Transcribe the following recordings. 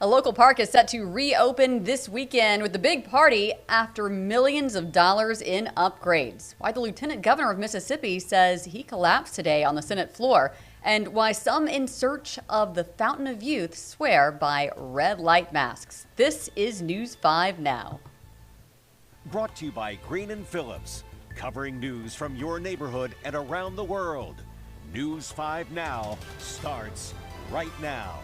A local park is set to reopen this weekend with the big party after millions of dollars in upgrades. Why the Lieutenant Governor of Mississippi says he collapsed today on the Senate floor, and why some in search of the Fountain of Youth swear by red light masks. This is News 5 Now. Brought to you by Green and Phillips, covering news from your neighborhood and around the world. News 5 Now starts right now.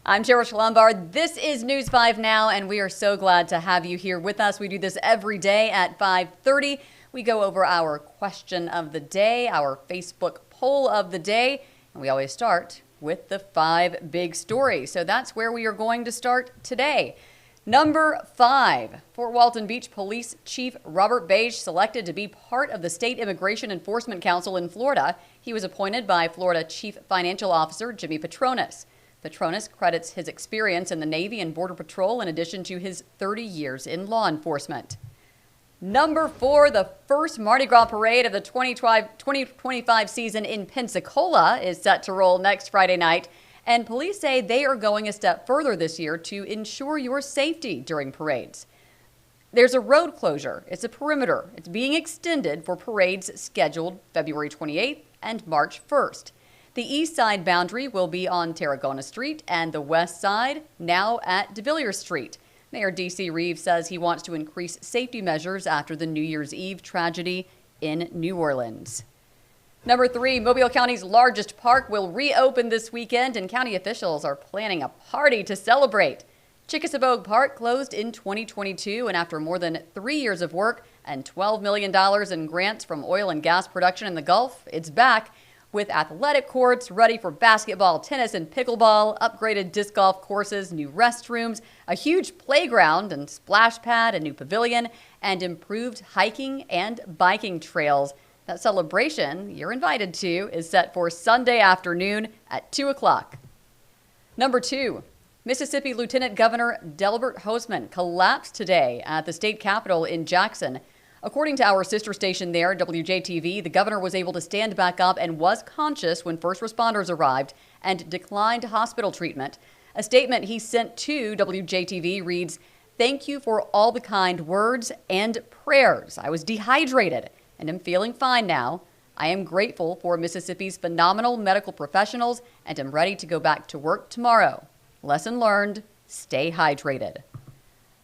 I'm Cheryl Lombard. This is News 5 Now, and we are so glad to have you here with us. We do this every day at 5:30. We go over our question of the day, our Facebook poll of the day, and we always start with the 5 big stories. So that's where we are going to start today. Number 5, Fort Walton Beach Police Chief Robert Beige selected to be part of the State Immigration Enforcement Council in Florida. He was appointed by Florida Chief Financial Officer Jimmy Petronas. Petronas credits his experience in the Navy and Border Patrol in addition to his 30 years in law enforcement. Number 4, the first Mardi Gras parade of the 2025 season in Pensacola is set to roll next Friday night, and police say they are going a step further this year to ensure your safety during parades. There's a road closure. It's a perimeter. It's being extended for parades scheduled February 28th and March 1st. The east side boundary will be on Tarragona Street and the west side now at De Villiers Street. Mayor D.C. Reeves says he wants to increase safety measures after the New Year's Eve tragedy in New Orleans. Number 3, Mobile County's largest park will reopen this weekend, and county officials are planning a party to celebrate. Chickasaw Park closed in 2022, and after more than 3 years of work and $12 million in grants from oil and gas production in the Gulf, it's back with athletic courts ready for basketball, tennis, and pickleball, upgraded disc golf courses, new restrooms, a huge playground and splash pad, a new pavilion, and improved hiking and biking trails. That celebration you're invited to is set for Sunday afternoon at 2 o'clock. Number 2, Mississippi Lieutenant Governor Delbert Hosemann collapsed today at the state capitol in Jackson. According to our sister station there, WJTV, the governor was able to stand back up and was conscious when first responders arrived and declined hospital treatment. A statement he sent to WJTV reads, "Thank you for all the kind words and prayers. I was dehydrated and am feeling fine now. I am grateful for Mississippi's phenomenal medical professionals and am ready to go back to work tomorrow. Lesson learned, stay hydrated."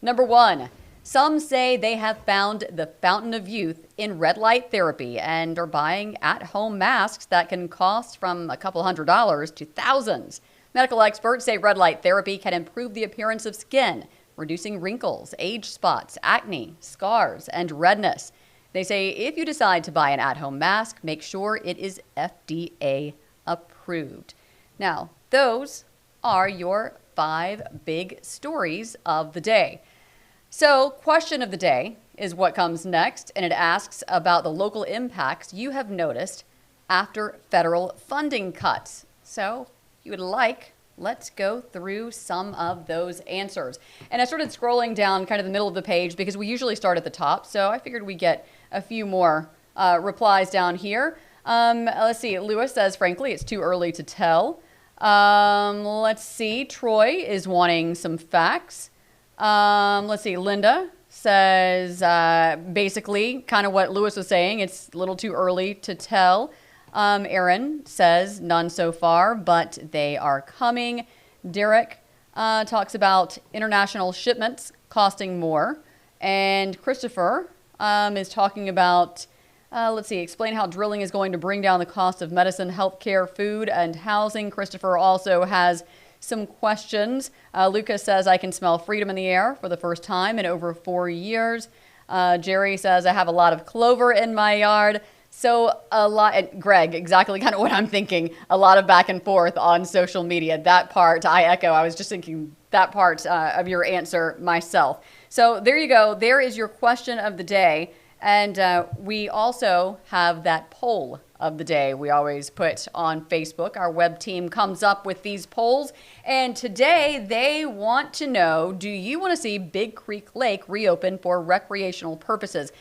Number 1. Some say they have found the Fountain of Youth in red light therapy and are buying at-home masks that can cost from a couple $100s to thousands. Medical experts say red light therapy can improve the appearance of skin, reducing wrinkles, age spots, acne, scars, and redness. They say if you decide to buy an at-home mask, make sure it is FDA approved. Now, those are your 5 big stories of the day. So, question of the day is what comes next, and it asks about the local impacts you have noticed after federal funding cuts. So, if you would like, let's go through some of those answers. And I started scrolling down kind of the middle of the page because we usually start at the top, so I figured we'd get a few more replies down here. Let's see, Lewis says, frankly, it's too early to tell. Let's see, Troy is wanting some facts. Let's see, Linda says basically kind of what Lewis was saying. It's a little too early to tell. Aaron says none so far, but they are coming. Derek talks about international shipments costing more. And Christopher is talking about, let's see, explain how drilling is going to bring down the cost of medicine, healthcare, food, and housing. Christopher also has some questions. Lucas says, I can smell freedom in the air for the first time in over 4 years. Jerry says, I have a lot of clover in my yard. So a lot, and Greg, exactly kind of what I'm thinking, a lot of back and forth on social media. That part, I echo. I was just thinking that part of your answer myself. So there you go. There is your question of the day. And we also have that poll of the day we always put on Facebook. Our web team comes up with these polls. And today they want to know, do you want to see Big Creek Lake reopen for recreational purposes?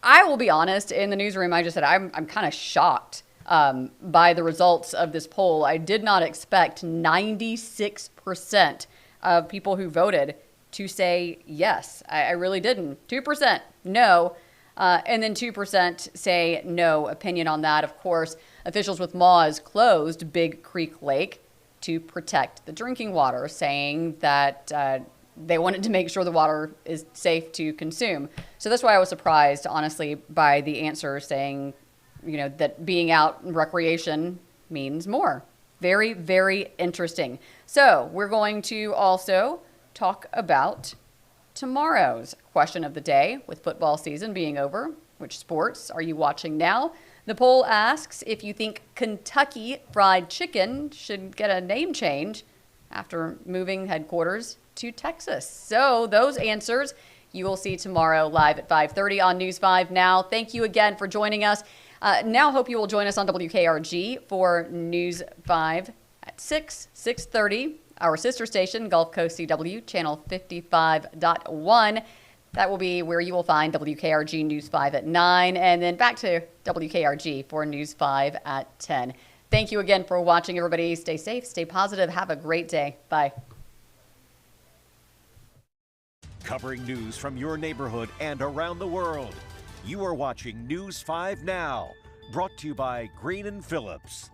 I will be honest, in the newsroom, I just said I'm kind of shocked by the results of this poll. I did not expect 96% of people who voted to say yes. I really didn't. 2% no, and then 2% say no opinion on that. Of course, officials with Mawes closed Big Creek Lake to protect the drinking water, saying that they wanted to make sure the water is safe to consume. So that's why I was surprised, honestly, by the answer saying, that being out in recreation means more. Very, very interesting. So we're going to also talk about tomorrow's question of the day. With football season being over, which sports are you watching now? The poll asks if you think Kentucky Fried Chicken should get a name change after moving headquarters to Texas. So those answers you will see tomorrow live at 5:30 on News 5 Now. Thank you again for joining us. Now hope you will join us on WKRG for News 5 at 6:30. Our sister station, Gulf Coast CW, channel 55.1. That will be where you will find WKRG News 5 at 9, and then back to WKRG for News 5 at 10. Thank you again for watching, everybody. Stay safe, stay positive. Have a great day. Bye. Covering news from your neighborhood and around the world. You are watching News 5 Now, brought to you by Green & Phillips.